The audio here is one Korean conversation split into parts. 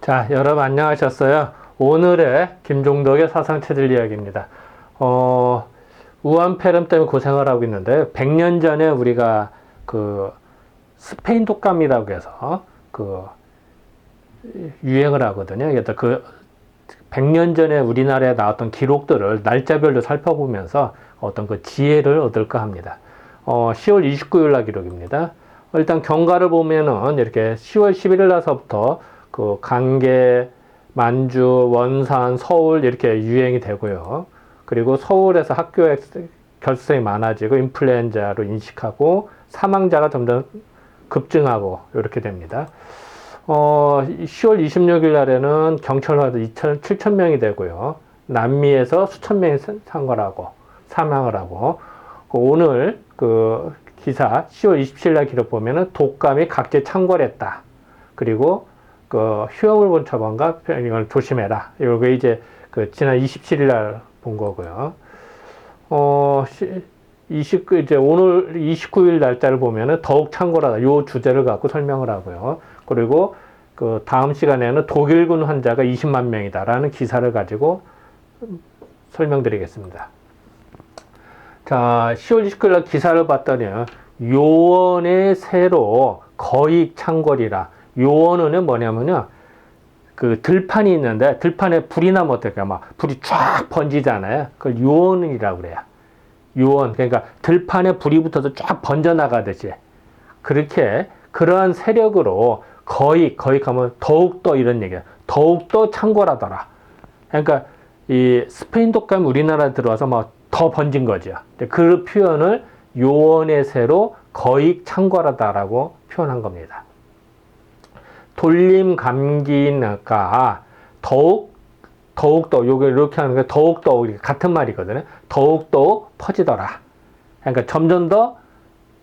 자, 여러분 안녕하셨어요? 오늘의 김종덕의 사상체질 이야기입니다. 우한폐렴 때문에 고생을 하고 있는데 100년 전에 우리가 그 스페인 독감이라고 해서 그 유행을 하거든요. 그래서 그 100년 전에 우리나라에 나왔던 기록들을 날짜별로 살펴보면서 어떤 그 지혜를 얻을까 합니다. 10월 29일 날 기록입니다. 일단 경과를 보면은 이렇게 10월 11일 날서부터 그 강계, 만주, 원산, 서울 이렇게 유행이 되고요. 그리고 서울에서 학교에 결석이 많아지고 인플루엔자로 인식하고 사망자가 점점 급증하고 이렇게 됩니다. 10월 26일 날에는 경찰화도 7,000명이 되고요. 남미에서 수천 명이 사망을 하고 오늘 그 기사 10월 27일 날 기록 보면은 독감이 각지에 창궐했다. 그리고 그 휴영을 본 처방과 이걸 조심해라. 이게 이제 그 지난 27일 날 본 거고요. 이제 오늘 29일 날짜를 보면은 더욱 창궐하다. 요 주제를 갖고 설명을 하고요. 그리고 그 다음 시간에는 독일군 환자가 20만 명이다라는 기사를 가지고 설명드리겠습니다. 자, 10월 29일 날 기사를 봤더니 요원의 새로 거익 창궐이라. 요원은 뭐냐면요. 그 들판이 있는데 들판에 불이 나면 어떨까요? 막 불이 쫙 번지잖아요. 그걸 요원이라고 그래요. 요원. 그러니까 들판에 불이 붙어서 쫙 번져나가듯이. 그렇게 그러한 세력으로 거익하면 더욱더 이런 얘기야. 더욱더 창궐하더라. 그러니까 이 스페인 독감이 우리나라에 들어와서 막 더 번진 거죠. 그 표현을 요원의 새로 거익 창궐하다라고 표현한 겁니다. 돌림감기가 더욱더 요게 이렇게 하는 게 더욱더 같은 말이거든요. 더욱더 퍼지더라. 그러니까 점점 더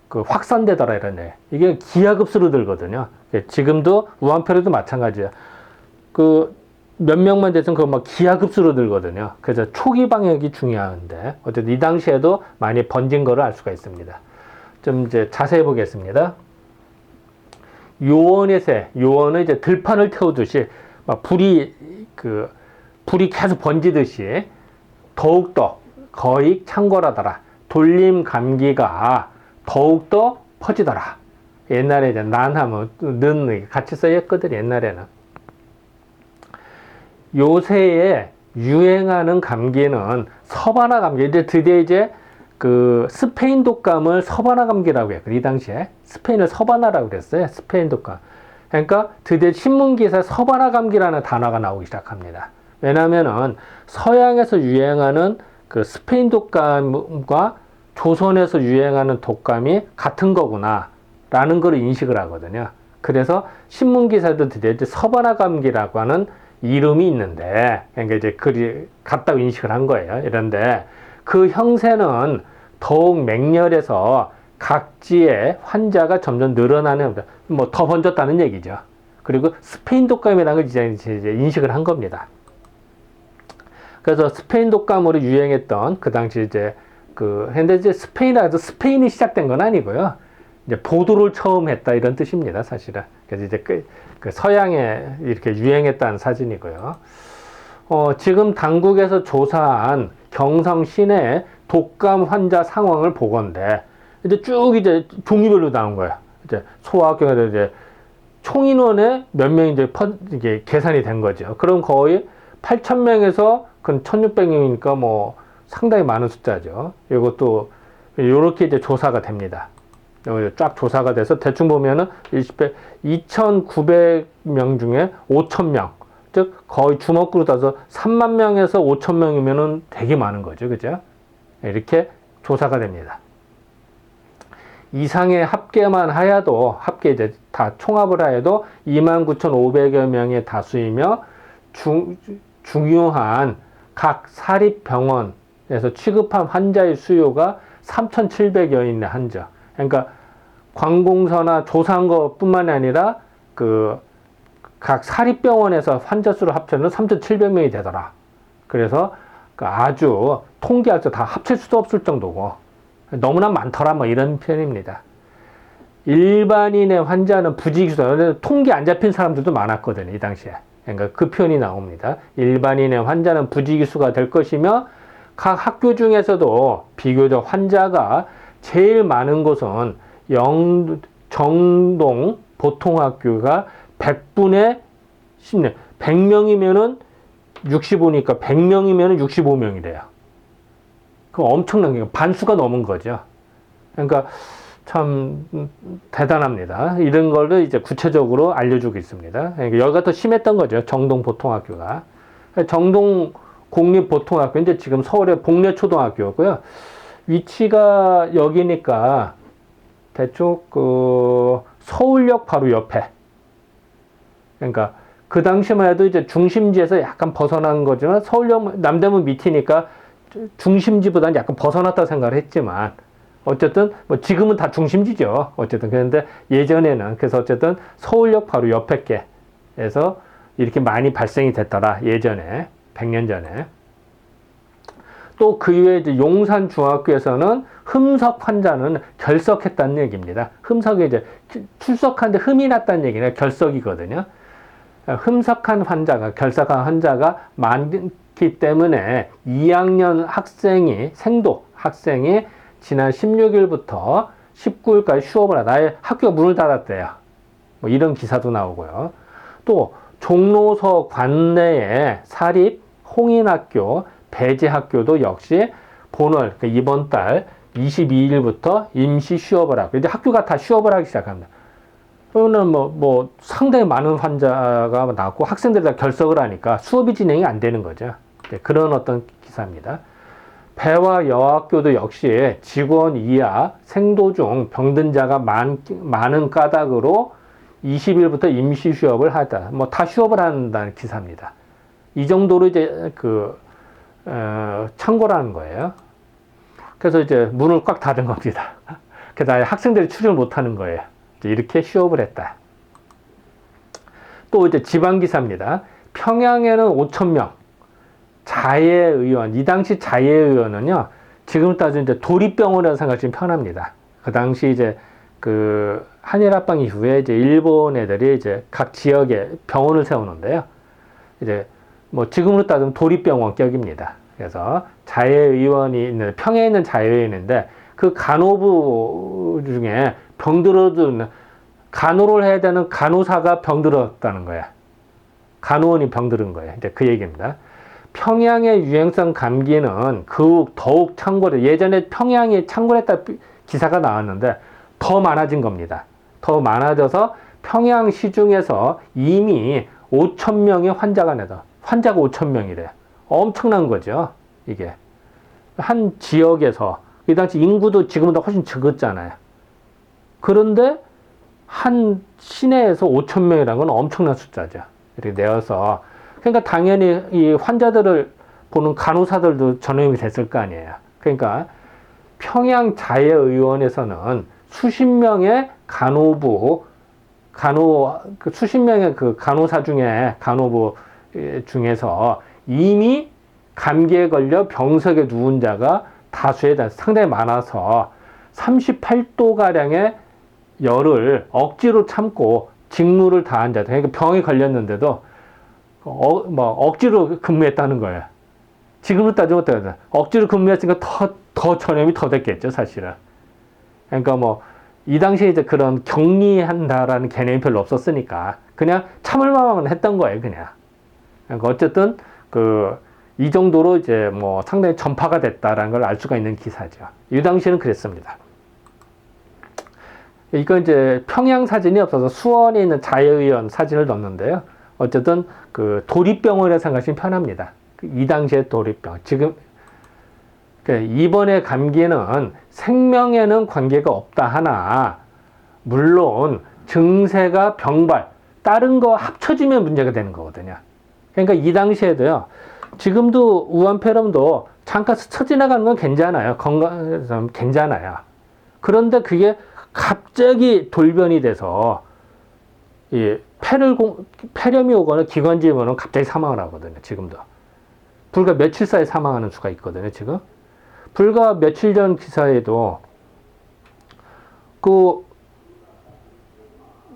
그 확산되더라 이런 얘기. 이게 기하급수로 들거든요. 지금도 우한폐렴도 마찬가지야. 그 몇 명만 돼서는 그거 막 기하급수로 들거든요. 그래서 초기 방역이 중요한데 어쨌든 이 당시에도 많이 번진 거를 알 수가 있습니다. 좀 이제 자세히 보겠습니다. 요원의 새, 요원은 이제 들판을 태우듯이 막 불이 계속 번지듯이 더욱더 거익 창궐하더라. 돌림 감기가 더욱더 퍼지더라. 옛날에 이제 난하면 는 같이 써였거든 옛날에는. 요새에 유행하는 감기는 서바나 감기. 이제 드디어 이제 그 스페인 독감을 서바나 감기라고 해요. 이 당시에 스페인을 서바나라고 그랬어요. 스페인 독감. 그러니까 드디어 신문 기사에 서바나 감기라는 단어가 나오기 시작합니다. 왜냐면은 서양에서 유행하는 그 스페인 독감과 조선에서 유행하는 독감이 같은 거구나 라는 걸 인식을 하거든요. 그래서 신문 기사도 드디어 이제 서바나 감기라고 하는 이름이 있는데, 그러니까 이제 그리 같다고 인식을 한 거예요. 이런데 그 형세는 더욱 맹렬해서 각지의 환자가 점점 늘어나는, 뭐 더 번졌다는 얘기죠. 그리고 스페인 독감이라는 걸 이제 인식을 한 겁니다. 그래서 스페인 독감으로 유행했던 그 당시 이제 근데 이제 스페인이라도 스페인이 시작된 건 아니고요. 이제 보도를 처음 했다 이런 뜻입니다, 사실은. 그래서 이제 그 서양에 이렇게 유행했다는 사진이고요. 지금 당국에서 조사한 경성 시내 독감 환자 상황을 보건대 이제 쭉 이제 종류별로 나온 거예요. 이제 소아학교에 이제 총 인원의 몇 명이 이제 계산이 된 거죠. 그럼 거의 8,000명에서 그 1,600명이니까 뭐 상당히 많은 숫자죠. 이것도 이렇게 이제 조사가 됩니다. 쫙 조사가 돼서 대충 보면은 2,900명 중에 5,000명, 즉 거의 주먹으로 따서 3만 명에서 5,000명이면은 되게 많은 거죠, 그죠? 이렇게 조사가 됩니다. 이상의 합계만 하여도 합계 이제 다 총합을 하여도 29,500여 명의 다수이며 중요한 각 사립병원에서 취급한 환자의 수요가 3,700여인의 환자. 그러니까 관공서나 조사한 것뿐만이 아니라 그 각 사립병원에서 환자 수를 합쳐는 3,700명이 되더라. 그래서 아주 통계할 때 다 합칠 수도 없을 정도고 너무나 많더라 뭐 이런 편입니다. 일반인의 환자는 부지기수, 통계 안 잡힌 사람들도 많았거든요 이 당시에. 그러니까 그 표현이 나옵니다. 일반인의 환자는 부지기수가 될 것이며 각 학교 중에서도 비교적 환자가 제일 많은 곳은 정동 보통학교가 100분의 10명, 100명이면은 65니까 100명이면은 65명이래요. 그 엄청난 게 반수가 넘은 거죠. 그러니까 참 대단합니다. 이런 거를 이제 구체적으로 알려주고 있습니다. 그러니까 여기가 더 심했던 거죠. 정동 보통학교가. 정동 공립보통학교, 이제 지금 서울의 복례초등학교고요. 위치가 여기니까 대충 그 서울역 바로 옆에. 그러니까 그 당시만 해도 이제 중심지에서 약간 벗어난 거지만 서울역 남대문 밑이니까 중심지보다는 약간 벗어났다고 생각을 했지만 어쨌든 뭐 지금은 다 중심지죠. 어쨌든 그런데 예전에는 그래서 어쨌든 서울역 바로 옆에 게에서 이렇게 많이 발생이 됐더라. 예전에 100년 전에. 또 그 이외에 이제 용산 중학교에서는 흠석 환자는 결석했다는 얘기입니다. 흠석에 이제 출석하는데 흠이 났다는 얘기는 결석이거든요. 흠석한 환자가, 결석한 환자가 많기 때문에 2학년 학생이, 생독 학생이 지난 16일부터 19일까지 휴업을 하다. 아예 학교가 문을 닫았대요. 뭐 이런 기사도 나오고요. 또 종로서 관내의 사립 홍인학교, 배제학교도 역시 본월, 그러니까 이번 달 22일부터 임시 휴업을 하고, 이제 학교가 다 휴업을 하기 시작합니다. 그러면 뭐 상당히 많은 환자가 나고 학생들이 다 결석을 하니까 수업이 진행이 안 되는 거죠. 그런 어떤 기사입니다. 배와 여학교도 역시 직원 이하 생도 중 병든 자가 많은 까닭으로 20일부터 임시 휴업을 하다. 뭐 다 휴업을 한다는 기사입니다. 이 정도로 이제 참고라는 거예요. 그래서 이제 문을 꽉 닫은 겁니다. 그래서 학생들이 출입을 못 하는 거예요. 이렇게 휴업을 했다. 또 이제 지방기사입니다. 평양에는 5,000명. 자예의원, 이 당시 자예의원은요, 지금 따지면 이제 도립병원이라고 생각하시면 편합니다. 그 당시 이제 그 한일합방 이후에 이제 일본 애들이 이제 각 지역에 병원을 세우는데요. 이제 뭐 지금으로 따지면 도립병원격입니다. 그래서 자예의원이 있는, 평양에 있는 자예의원인데 그 간호부 중에 병들어든, 간호를 해야 되는 간호사가 병들었다는 거예요. 간호원이 병들은 거예요. 이제 그 얘기입니다. 평양의 유행성 감기는 더욱 창궐해. 예전에 평양이 창궐했다 기사가 나왔는데 더 많아진 겁니다. 더 많아져서 평양 시중에서 이미 5,000명의 환자가 나다. 환자가 5,000명이래. 엄청난 거죠. 이게. 한 지역에서. 이 당시 인구도 지금보다 훨씬 적었잖아요. 그런데 한 시내에서 5,000명이라는 건 엄청난 숫자죠. 이렇게 내어서. 그러니까 당연히 이 환자들을 보는 간호사들도 전염이 됐을 거 아니에요. 그러니까 평양 자예의원에서는 수십 명의 수십 명의 그 간호사 중에, 간호부 중에서 이미 감기에 걸려 병석에 누운 자가 상당히 많아서 38도가량의 열을 억지로 참고 직무를 다한 자들, 그러니까 병에 걸렸는데도 억지로 근무했다는 거예요. 지금으로 따지면 어때요? 억지로 근무했으니까 더 전염이 더 됐겠죠, 사실은. 그러니까 이 당시에 이제 그런 격리한다라는 개념이 별로 없었으니까 그냥 참을 만만 했던 거예요, 그냥. 그러니까 어쨌든 이 정도로 이제 상당히 전파가 됐다라는 걸 알 수가 있는 기사죠. 이 당시에는 그랬습니다. 이건 이제 평양 사진이 없어서 수원에 있는 자예의원 사진을 넣었는데요. 어쨌든 도립병원이라고 생각하시면 편합니다. 이 당시의 도립병원. 지금 이번의 감기는 생명에는 관계가 없다 하나, 물론 증세가 병발, 다른 거 합쳐지면 문제가 되는 거거든요. 그러니까 이 당시에도요, 지금도 우한폐렴도 잠깐 스쳐 지나가는 건 괜찮아요. 건강해서 괜찮아요. 그런데 그게 갑자기 돌변이 돼서 폐렴이 오거나 기관지에 오면 갑자기 사망을 하거든요. 지금도. 불과 며칠 사이에 사망하는 수가 있거든요. 지금. 불과 며칠 전 기사에도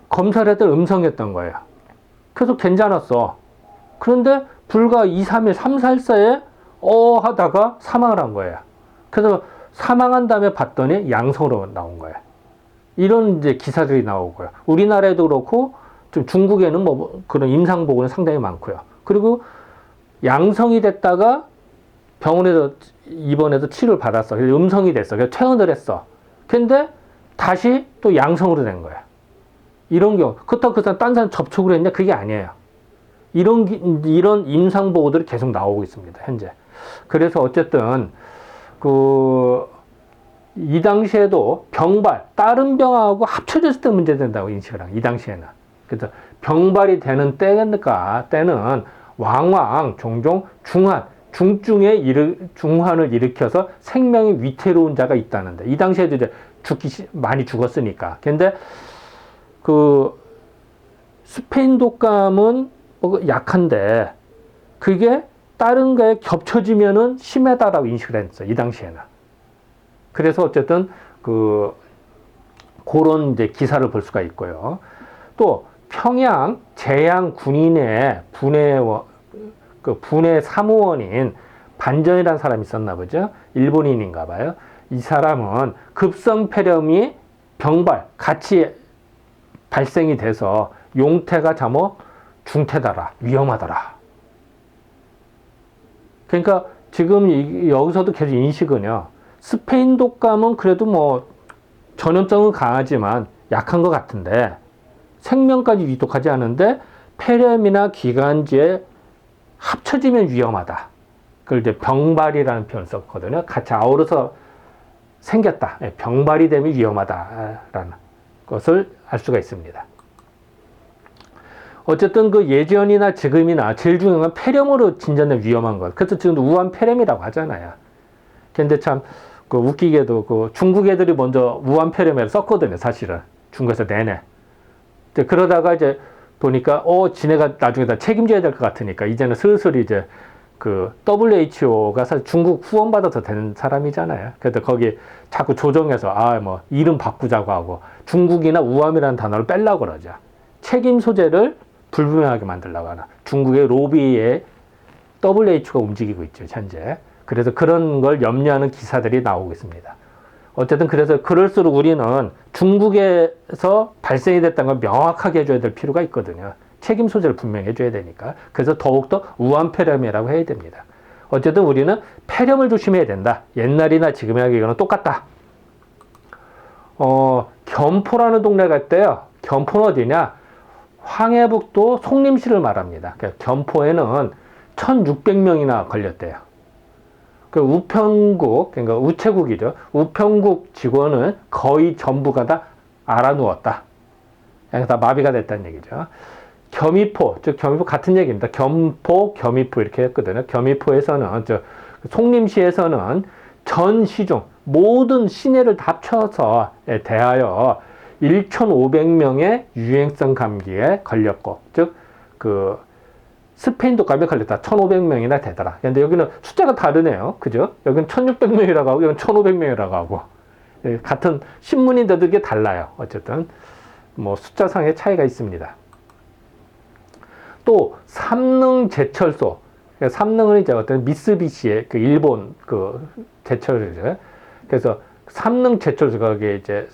검사를 했더니 음성이었던 거예요. 계속 괜찮았어. 그런데 불과 2, 3일, 3, 4일 사이에 하다가 사망을 한 거예요. 그래서 사망한 다음에 봤더니 양성으로 나온 거예요. 이런 이제 기사들이 나오고요. 우리나라에도 그렇고 좀 중국에는 뭐 그런 임상 보고는 상당히 많고요. 그리고 양성이 됐다가 병원에서 입원해서 치료를 받았어. 그래서 음성이 됐어. 그래서 퇴원을 했어. 근데 다시 또 양성으로 된 거야. 이런 경우. 그렇다고 그 사람 딴 사람 접촉을 했냐? 그게 아니에요. 이런 임상 보고들이 계속 나오고 있습니다. 현재. 그래서 어쨌든 이 당시에도 병발, 다른 병하고 합쳐졌을 때 문제된다고 인식을 하고, 이 당시에는. 그래서 병발이 되는 때는 왕왕 종종 중환을 일으켜서 생명이 위태로운 자가 있다는데, 이 당시에도 이제 많이 죽었으니까. 근데 스페인 독감은 약한데 그게 다른 거에 겹쳐지면은 심하다라고 인식을 했어요. 이 당시에는. 그래서 어쨌든 그런 이제 기사를 볼 수가 있고요. 또 평양 제양 군인의 분해 사무원인 반전이라는 사람이 있었나 보죠. 일본인인가 봐요. 이 사람은 급성폐렴이 병발 같이 발생이 돼서 용태가 잠어 중태다라, 위험하더라. 그러니까 지금 여기서도 계속 인식은요. 스페인 독감은 그래도 뭐 전염성은 강하지만 약한 것 같은데 생명까지 위독하지 않은데 폐렴이나 기관지에 합쳐지면 위험하다. 그걸 이제 병발이라는 표현을 썼거든요. 같이 아우러서 생겼다. 병발이 되면 위험하다라는 것을 알 수가 있습니다. 어쨌든 예전이나 지금이나 제일 중요한 건 폐렴으로 진전된 위험한 것. 그래서 지금도 우한 폐렴이라고 하잖아요. 근데 참 웃기게도 중국 애들이 먼저 우한 폐렴을 썼거든요. 사실은 중국에서 내내. 그러다가 이제 보니까 지네가 나중에 다 책임져야 될 것 같으니까 이제는 슬슬 이제 WHO가 사실 중국 후원받아서 된 사람이잖아요. 그래서 거기 자꾸 조정해서 뭐 이름 바꾸자고 하고 중국이나 우함이라는 단어를 빼려고 그러죠. 책임 소재를 불분명하게 만들려고 하나. 중국의 로비에 WHO가 움직이고 있죠, 현재. 그래서 그런 걸 염려하는 기사들이 나오고 있습니다. 어쨌든 그래서 그럴수록 우리는 중국에서 발생이 됐다는 걸 명확하게 해줘야 될 필요가 있거든요. 책임 소재를 분명히 해줘야 되니까. 그래서 더욱더 우한 폐렴이라고 해야 됩니다. 어쨌든 우리는 폐렴을 조심해야 된다. 옛날이나 지금이나 이거는 똑같다. 겸포라는 동네가 있대요. 겸포는 어디냐? 황해북도 송림시를 말합니다. 겸포에는 1600명이나 걸렸대요. 우편국, 그러니까 우체국이죠. 우편국 직원은 거의 전부가 다 알아누웠다. 그러니까 다 마비가 됐다는 얘기죠. 겸이포, 즉 겸이포 같은 얘기입니다. 겸포, 겸이포 이렇게 했거든요. 겸이포에서는 송림시에서는 전 시중 모든 시내를 다 합쳐서 대하여 1,500명의 유행성 감기에 걸렸고, 즉 스페인 독감에 걸렸다. 1,500명이나 되더라. 근데 여기는 숫자가 다르네요. 그죠? 여기는 1,600명이라고 하고, 여기는 1,500명이라고 하고. 같은 신문인데도 이게 달라요. 어쨌든, 뭐, 숫자상의 차이가 있습니다. 또, 삼릉제철소. 삼릉은 이제 어떤 미쓰비시의 일본 제철소죠. 그래서 삼릉제철소, 거기에 이제,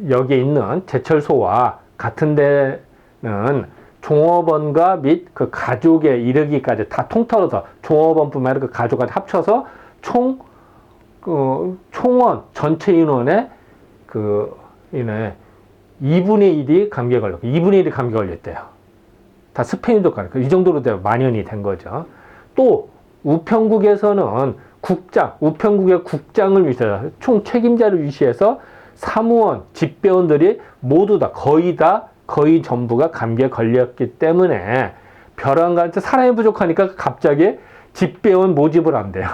여기에 있는 제철소와 같은 데는 종업원과 및 가족에 이르기까지 다 통틀어서 종업원뿐만 아니라 가족까지 합쳐서 총원 전체 인원의 2분의 1이 감기에 걸렸고 2분의 1이 감기에 걸렸대요. 다 스페인 독감. 이 정도로 만연이 된 거죠. 또 우편국에서는 우편국의 국장을 위해서 총 책임자를 위시해서 사무원, 집배원들이 모두 다 거의 전부가 감기에 걸렸기 때문에 벼랑간에 사람이 부족하니까 갑자기 집배원 모집을 한대요.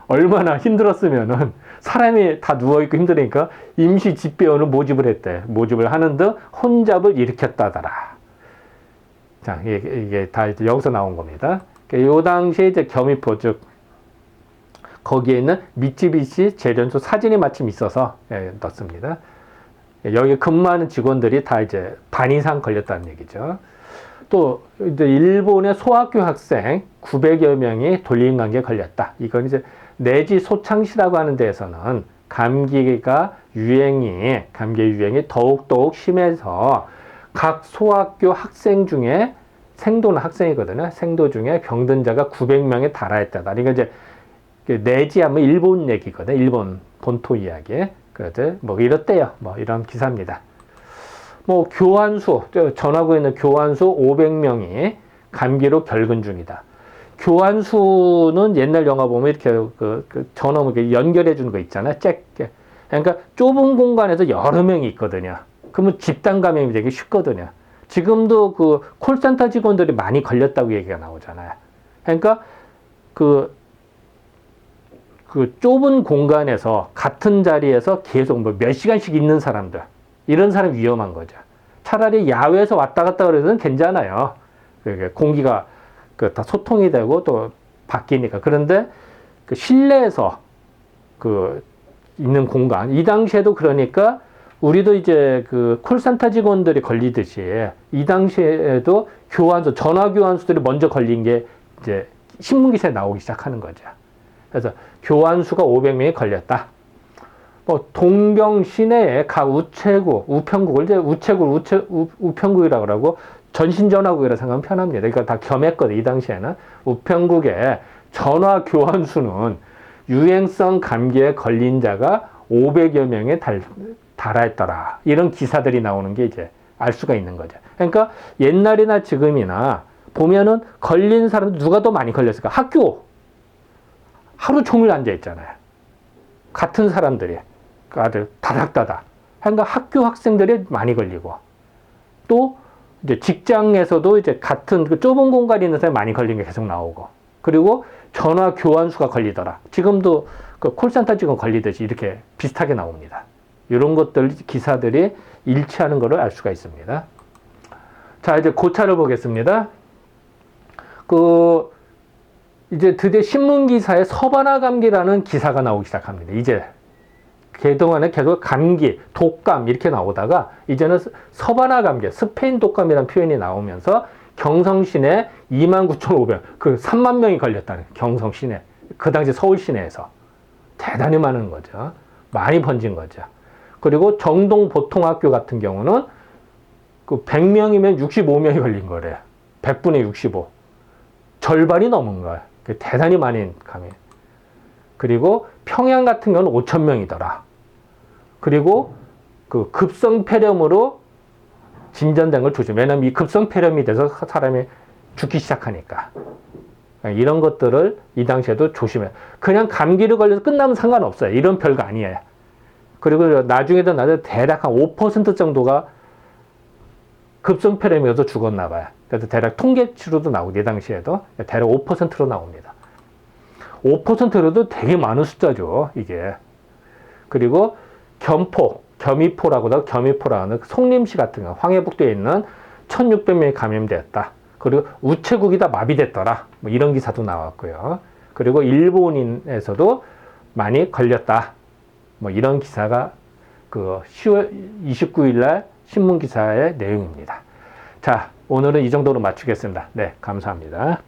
얼마나 힘들었으면은 사람이 다 누워있고 힘드니까 임시 집배원을 모집을 했대. 모집을 하는 등 혼잡을 일으켰다더라. 자, 이게 다 이제 여기서 나온 겁니다. 요 당시에 이제 겸이포, 즉, 거기에 있는 미쯔비시 제련소 사진이 마침 있어서 넣습니다. 여기 근무하는 직원들이 다 이제 반 이상 걸렸다는 얘기죠. 또 이제 일본의 소학교 학생 900여 명이 돌림감기에 걸렸다. 이건 이제 내지 소창시라고 하는 데에서는 감기 유행이 더욱더욱 심해서 각 소학교 학생 중에 생도는 학생이거든요. 생도 중에 병든 자가 900명에 달하였다. 그러니까 이제 내지하면 일본 얘기거든. 일본 본토 이야기. 그래서 뭐 이렇대요. 뭐 이런 기사입니다. 뭐 교환수, 전하고 있는 교환수 500명이 감기로 결근 중이다. 교환수는 옛날 영화 보면 이렇게 전원 이렇게 연결해 주는 거 있잖아요. 잭게. 그러니까 좁은 공간에서 여러 명이 있거든요. 그러면 집단 감염이 되기 쉽거든요. 지금도 그 콜센터 직원들이 많이 걸렸다고 얘기가 나오잖아요. 그러니까 그 좁은 공간에서 같은 자리에서 계속 뭐 몇 시간씩 있는 사람들, 이런 사람 위험한 거죠. 차라리 야외에서 왔다 갔다 그래도 괜찮아요. 공기가 다 소통이 되고 또 바뀌니까. 그런데 그 실내에서 있는 공간, 이 당시에도 그러니까 우리도 이제 그 콜센터 직원들이 걸리듯이 이 당시에도 전화 교환수들이 먼저 걸린 게 이제 신문기사에 나오기 시작하는 거죠. 그래서 교환수가 500명이 걸렸다. 뭐 동경 시내에 각 우편국을 이제 우편국이라고 그러고 전신전화국이라고 생각하면 편합니다. 그러니까 다 겸했거든. 이 당시에는 우편국에 전화 교환수는 유행성 감기에 걸린 자가 500여 명에 달하였더라. 이런 기사들이 나오는 게 이제 알 수가 있는 거죠. 그러니까 옛날이나 지금이나 보면은 걸린 사람 누가 더 많이 걸렸을까? 학교 하루 종일 앉아 있잖아요. 같은 사람들이 아주 다닥다닥. 그러니까 학교 학생들이 많이 걸리고 또 이제 직장에서도 이제 같은 그 좁은 공간에 있는 사람이 많이 걸린 게 계속 나오고 그리고 전화 교환수가 걸리더라. 지금도 그 콜센터 직원 걸리듯이 이렇게 비슷하게 나옵니다. 이런 것들 기사들이 일치하는 것을 알 수가 있습니다. 자, 이제 고차를 보겠습니다. 이제 드디어 신문 기사에 서바나 감기라는 기사가 나오기 시작합니다. 이제 그동안에 계속 감기, 독감 이렇게 나오다가 이제는 서바나 감기, 스페인 독감이라는 표현이 나오면서 경성 시내 29,500, 3만 명이 걸렸다는 경성 시내. 그 당시 서울 시내에서 대단히 많은 거죠. 많이 번진 거죠. 그리고 정동 보통학교 같은 경우는 100명이면 65명이 걸린 거래요. 100분의 65. 절반이 넘은 거예요. 대단히 많은 감염. 그리고 평양 같은 경우는 5,000명이더라. 그리고 급성폐렴으로 진전된 걸 조심. 왜냐면 이 급성폐렴이 돼서 사람이 죽기 시작하니까. 이런 것들을 이 당시에도 조심해. 그냥 감기를 걸려서 끝나면 상관없어요. 이런 별거 아니에요. 그리고 나중에도 대략 한 5% 정도가 급성폐렴이어서 죽었나 봐요. 그래서 대략 통계치로도 나오고, 이 당시에도 대략 5%로 나옵니다. 5%로도 되게 많은 숫자죠, 이게. 그리고 겸이포라고 하고, 겸이포라는 송림시 같은 거, 황해북도에 있는 1,600명이 감염되었다. 그리고 우체국이 다 마비됐더라. 뭐 이런 기사도 나왔고요. 그리고 일본인에서도 많이 걸렸다. 뭐 이런 기사가 10월 29일 날 신문 기사의 내용입니다. 자, 오늘은 이 정도로 마치겠습니다. 네, 감사합니다.